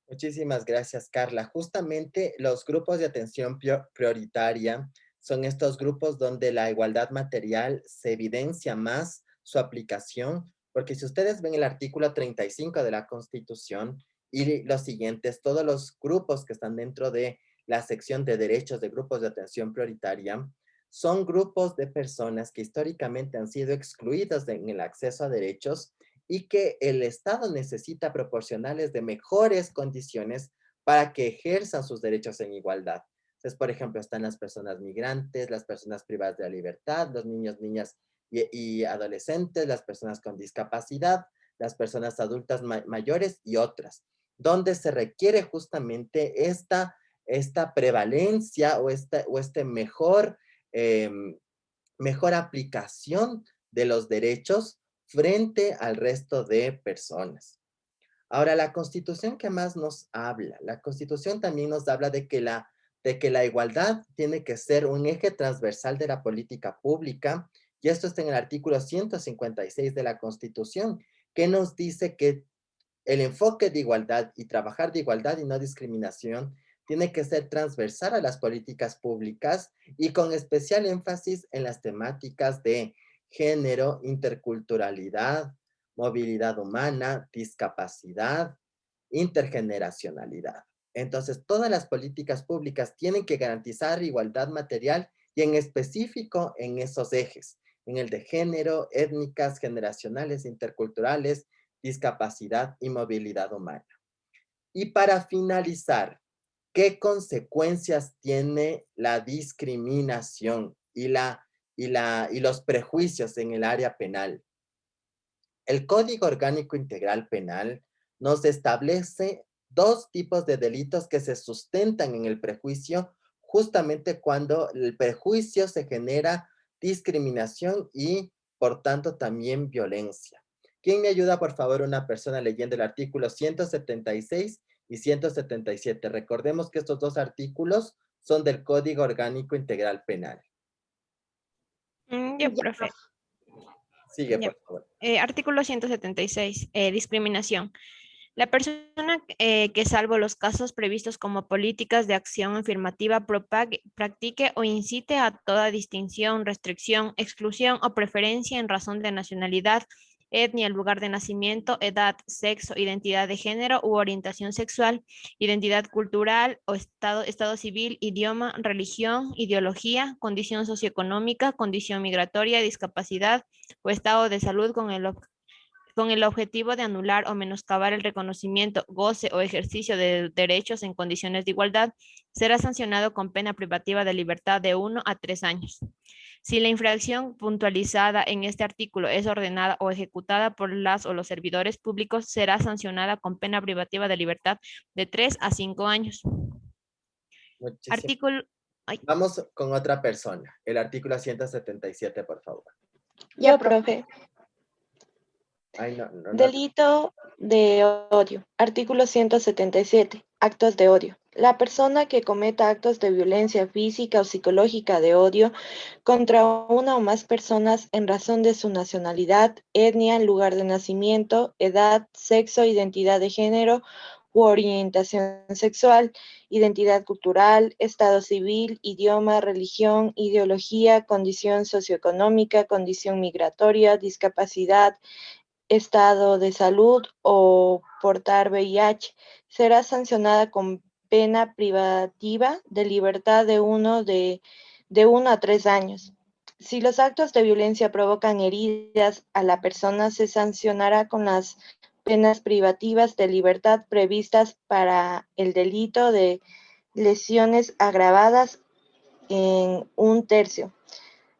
Muchísimas gracias, Carla. Justamente los grupos de atención prioritaria son estos grupos donde la igualdad material se evidencia más su aplicación, porque si ustedes ven el artículo 35 de la Constitución y los siguientes, todos los grupos que están dentro de la sección de derechos de grupos de atención prioritaria son grupos de personas que históricamente han sido excluidas en el acceso a derechos y que el Estado necesita proporcionarles de mejores condiciones para que ejerzan sus derechos en igualdad. Entonces, por ejemplo, están las personas migrantes, las personas privadas de la libertad, los niños, niñas y adolescentes, las personas con discapacidad, las personas adultas mayores y otras, donde se requiere justamente esta prevalencia o este mejor aplicación de los derechos frente al resto de personas. Ahora, la Constitución, ¿qué más nos habla? La Constitución también nos habla de que la igualdad tiene que ser un eje transversal de la política pública, y esto está en el artículo 156 de la Constitución, que nos dice que el enfoque de igualdad y trabajar de igualdad y no discriminación tiene que ser transversal a las políticas públicas y con especial énfasis en las temáticas de género, interculturalidad, movilidad humana, discapacidad, intergeneracionalidad. Entonces, todas las políticas públicas tienen que garantizar igualdad material y en específico en esos ejes, en el de género, étnicas, generacionales, interculturales, discapacidad y movilidad humana. Y para finalizar, ¿qué consecuencias tiene la discriminación y los prejuicios en el área penal? El Código Orgánico Integral Penal nos establece dos tipos de delitos que se sustentan en el prejuicio, justamente cuando el prejuicio se genera discriminación y, por tanto, también violencia. ¿Quién me ayuda, por favor, una persona leyendo el artículo 176 y 177? Recordemos que estos dos artículos son del Código Orgánico Integral Penal. Ya, profe. Sigue, Ya. por favor. Artículo 176, discriminación. La persona que, salvo los casos previstos como políticas de acción afirmativa, propague, practique o incite a toda distinción, restricción, exclusión o preferencia en razón de nacionalidad, etnia, lugar de nacimiento, edad, sexo, identidad de género u orientación sexual, identidad cultural o estado civil, idioma, religión, ideología, condición socioeconómica, condición migratoria, discapacidad o estado de salud con el objetivo de anular o menoscabar el reconocimiento, goce o ejercicio de derechos en condiciones de igualdad, será sancionado con pena privativa de libertad de 1 a 3 años. Si la infracción puntualizada en este artículo es ordenada o ejecutada por las o los servidores públicos, será sancionada con pena privativa de libertad de 3 a 5 años. Muchísimas. Artículo... Vamos con otra persona. El artículo 177, por favor. Ya, profe. Ay, no. Delito de odio. Artículo 177. Actos de odio. La persona que cometa actos de violencia física o psicológica de odio contra una o más personas en razón de su nacionalidad, etnia, lugar de nacimiento, edad, sexo, identidad de género u orientación sexual, identidad cultural, estado civil, idioma, religión, ideología, condición socioeconómica, condición migratoria, discapacidad, estado de salud o portar VIH, será sancionada con pena privativa de libertad de 1 a 3 años. Si los actos de violencia provocan heridas a la persona, se sancionará con las penas privativas de libertad previstas para el delito de lesiones agravadas en 1/3.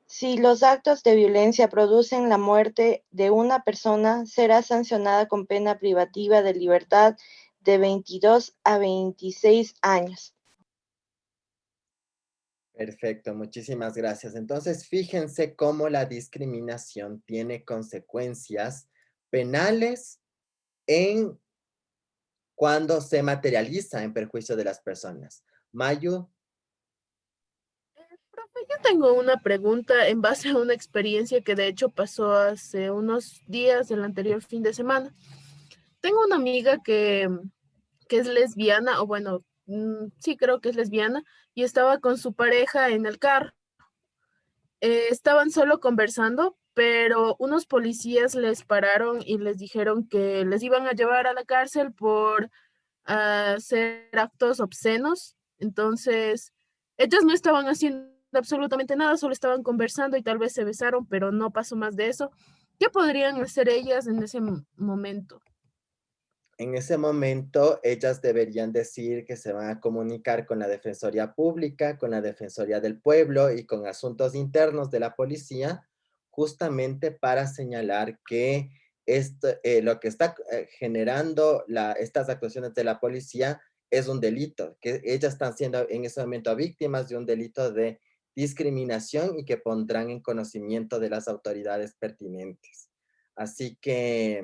Si los actos de violencia producen la muerte de una persona, será sancionada con pena privativa de libertad de 22 a 26 años. Perfecto, muchísimas gracias. Entonces, fíjense cómo la discriminación tiene consecuencias penales en cuando se materializa en perjuicio de las personas. Mayu. Profe, yo tengo una pregunta en base a una experiencia que de hecho pasó hace unos días del anterior fin de semana. Tengo una amiga que es lesbiana, o bueno, sí creo que es lesbiana, y estaba con su pareja en el carro. Estaban solo conversando, pero unos policías les pararon y les dijeron que les iban a llevar a la cárcel por hacer actos obscenos. Entonces, ellas no estaban haciendo absolutamente nada, solo estaban conversando y tal vez se besaron, pero no pasó más de eso. ¿Qué podrían hacer ellas en ese momento? En ese momento, ellas deberían decir que se van a comunicar con la Defensoría Pública, con la Defensoría del Pueblo y con asuntos internos de la policía, justamente para señalar que lo que está generando estas actuaciones de la policía es un delito, que ellas están siendo en ese momento víctimas de un delito de discriminación y que pondrán en conocimiento de las autoridades pertinentes. Así que